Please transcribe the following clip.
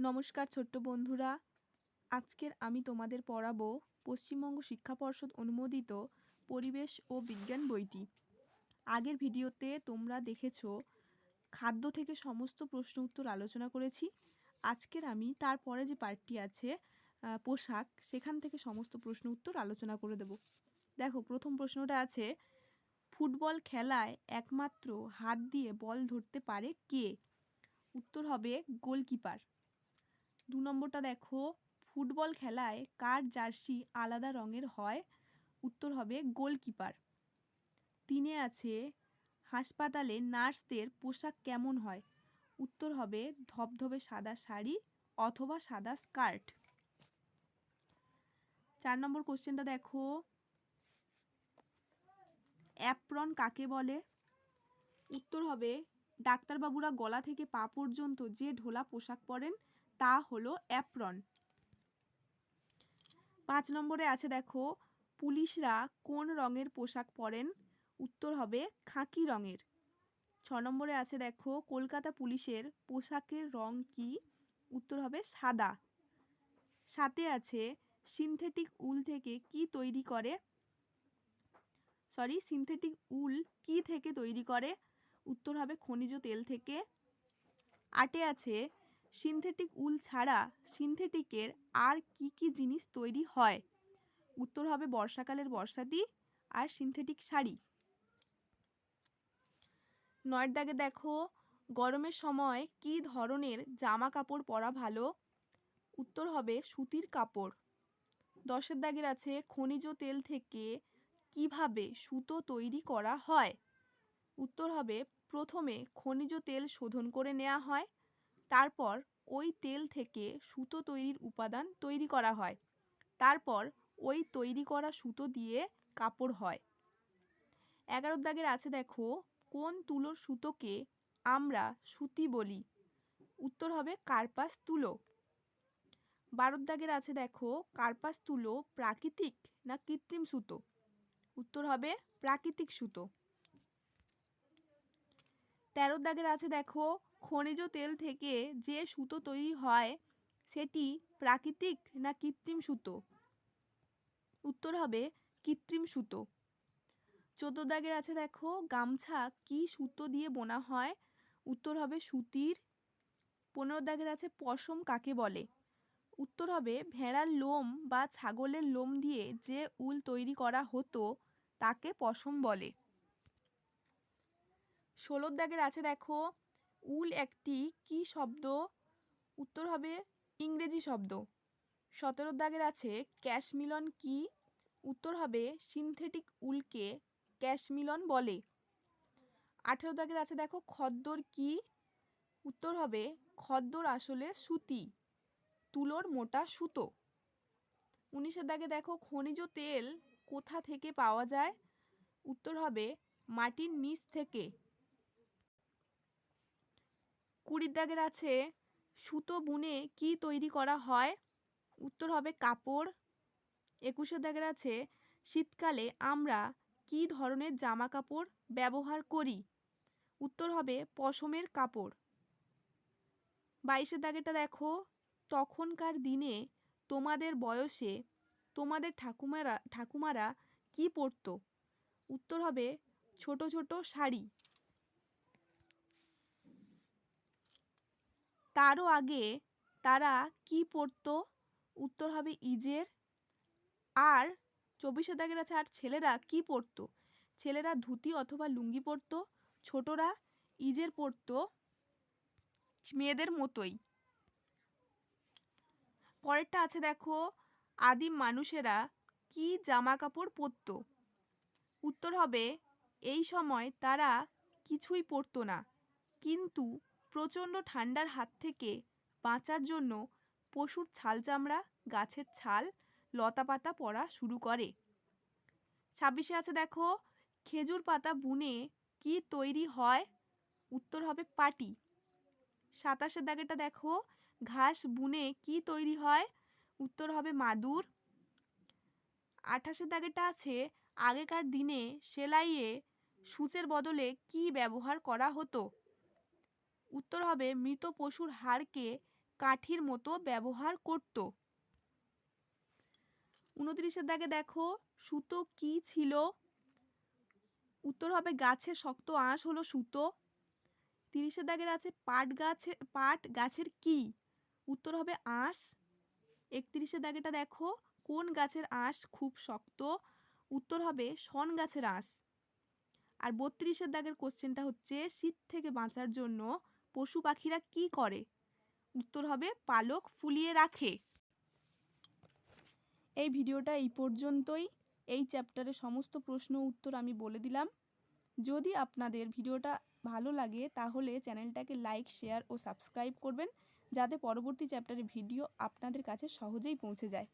নমস্কার ছোট্ট বন্ধুরা, আজকের আমি তোমাদের পড়াবো পশ্চিমবঙ্গ শিক্ষা পর্ষদ অনুমোদিত পরিবেশ ও বিজ্ঞান বইটি। আগের ভিডিওতে তোমরা দেখেছো খাদ্য থেকে সমস্ত প্রশ্ন উত্তর আলোচনা করেছি। আজকের আমি তারপরে যে পার্টটি আছে পোশাক, সেখান থেকে সমস্ত প্রশ্ন উত্তর আলোচনা করে দেব। দেখো, প্রথম প্রশ্নটা আছে, ফুটবল খেলায় একমাত্র হাত দিয়ে বল ধরতে পারে কে? উত্তর হবে গোলকিপার। 2 নম্বরটা দেখো, ফুটবল খেলায় কার জার্সি আলাদা রঙের হয়? উত্তর হবে গোলকিপার। 3 আছে, হাসপাতালে নার্সদের পোশাক কেমন হয়? উত্তর হবে ধবধবে সাদা শাড়ি অথবা সাদা স্কার্ট। 4 নম্বর কোশ্চেনটা দেখো, অ্যাপ্রন কাকে বলে? উত্তর হবে ডাক্তারবাবুরা গলা থেকে পা পর্যন্ত যে ঢোলা পোশাক পরেন তা হলো অ্যাপ্রন। 5 নম্বরে আছে দেখো, পুলিশরা কোন রঙের পোশাক পরেন? উত্তর হবে খাকি রঙের। 6 নম্বরে আছে দেখো, কলকাতা পুলিশের পোশাকের রং কি? উত্তর হবে সাদা। 7 আছে, সিনথেটিক উল থেকে কি তৈরি করে? উত্তর হবে খনিজ তেল থেকে। 8 আছে, সিনথেটিক উল ছাড়া সিনথেটিকের আর কি কি জিনিস তৈরি হয়? উত্তর হবে বর্ষাকালের বর্ষাতি আর সিনথেটিক শাড়ি। 9 দাগে দেখো, গরমের সময় কি ধরনের জামা কাপড় পরা ভালো? উত্তর হবে সুতির কাপড়। 10 দাগের আছে, খনিজ তেল থেকে কিভাবে সুতো তৈরি করা হয়? উত্তর হবে প্রথমে খনিজ তেল শোধন করে নেওয়া হয়, তারপর ওই তেল থেকে সুতো তৈরির উপাদান তৈরি করা হয়, তারপর ওই তৈরি করা সুতো দিয়ে কাপড় হয়। 11 দাগের আছে দেখো, কোন তুলোর সুতোকে আমরা সুতি বলি? উত্তর হবে কার্পাস তুলো। 12 দাগের আছে দেখো, কার্পাস তুলো প্রাকৃতিক না কৃত্রিম সুতো? উত্তর হবে প্রাকৃতিক সুতো। 13 দাগের আছে দেখো, খনিজ তেল থেকে যে সুতো তৈরি হয় সেটি প্রাকৃতিক না কৃত্রিম সুতো? উত্তর হবে কৃত্রিম সুতো। 14 দাগের আছে দেখো, গামছা কি সুতো দিয়ে বোনা হয়? উত্তর হবে সুতির। 15 দাগের আছে, পশম কাকে বলে? উত্তর হবে ভেড়ার লোম বা ছাগলের লোম দিয়ে যে উল তৈরি করা হতো তাকে পশম বলে। 16 দাগের আছে দেখো, উল একটি কি শব্দ? উত্তর হবে ইংরেজি শব্দ। 17 দাগের আছে, ক্যাশমিলন কি? উত্তর হবে সিনথেটিক উলকে ক্যাশমিলন বলে। 18 দাগের আছে দেখো, খদ্দর কি? উত্তর হবে খদ্দর আসলে সুতি, তুলোর মোটা সুতো। 19 দাগে দেখো, খনিজ তেল কোথা থেকে পাওয়া যায়? উত্তর হবে মাটির নিচ থেকে। 20 দাগের আছে, সুতো বুনে কি তৈরি করা হয়? উত্তর হবে কাপড়। 21 দাগের আছে, শীতকালে আমরা কি ধরনের জামা কাপড় ব্যবহার করি? উত্তর হবে পশমের কাপড়। 22 দাগেরটা দেখো, তখনকার দিনে তোমাদের বয়সে তোমাদের ঠাকুমারা কি পরতো? উত্তর হবে ছোট ছোট শাড়ি। তারও আগে তারা কি পরতো? উত্তর হবে ইজের। আর 24 দাগের আছে, আর ছেলেরা কি পরতো? ছেলেরা ধুতি অথবা লুঙ্গি পরতো, ছোটরা ইজের পরতো মেয়েদের মতোই। পরেরটা আছে দেখো, আদিম মানুষেরা কি জামা কাপড় পরতো? উত্তর হবে এই সময় তারা কিছুই পরতো না, কিন্তু প্রচণ্ড ঠান্ডার হাত থেকে বাঁচার জন্য পশুর ছাল চামড়া, গাছের ছাল, লতাপাতা পরা শুরু করে। 26 আছে দেখো, খেজুর পাতা বুনে কি তৈরি হয়? উত্তর হবে পাটি। 27 দাগেরটা দেখো, ঘাস বুনে কি তৈরি হয়? উত্তর হবে মাদুর। 28 দাগেরটা আছে, আগেকার দিনে সেলাইয়ে সূচের বদলে কি ব্যবহার করা হতো? উত্তর হবে মৃত পশুর হাড়কে কাঠির মতো ব্যবহার করত। 29 দাগে দেখো সুতো কি ছিল? উত্তর হবে গাছের শক্ত আঁশ হলো সুতো। 30 দাগের আছে পাট গাছের কি? উত্তর হবে আঁশ। 31 দাগেটা দেখো কোন গাছের আঁশ খুব শক্ত? উত্তর হবে শন গাছের আঁশ। আর 32 দাগের কোশ্চেনটা হচ্ছে শীত থেকে বাঁচার জন্য পশু পাখিরা কি করে? উত্তর হবে পালক ফুলিয়ে রাখে। এই ভিডিওটা এই পর্যন্তই। এই চ্যাপ্টারের সমস্ত প্রশ্ন উত্তর আমি বলে দিলাম। যদি আপনাদের ভিডিওটা ভালো লাগে তাহলে চ্যানেলটাকে লাইক, শেয়ার ও সাবস্ক্রাইব করবেন, যাতে পরবর্তী চ্যাপ্টারের ভিডিও আপনাদের কাছে সহজেই পৌঁছে যায়।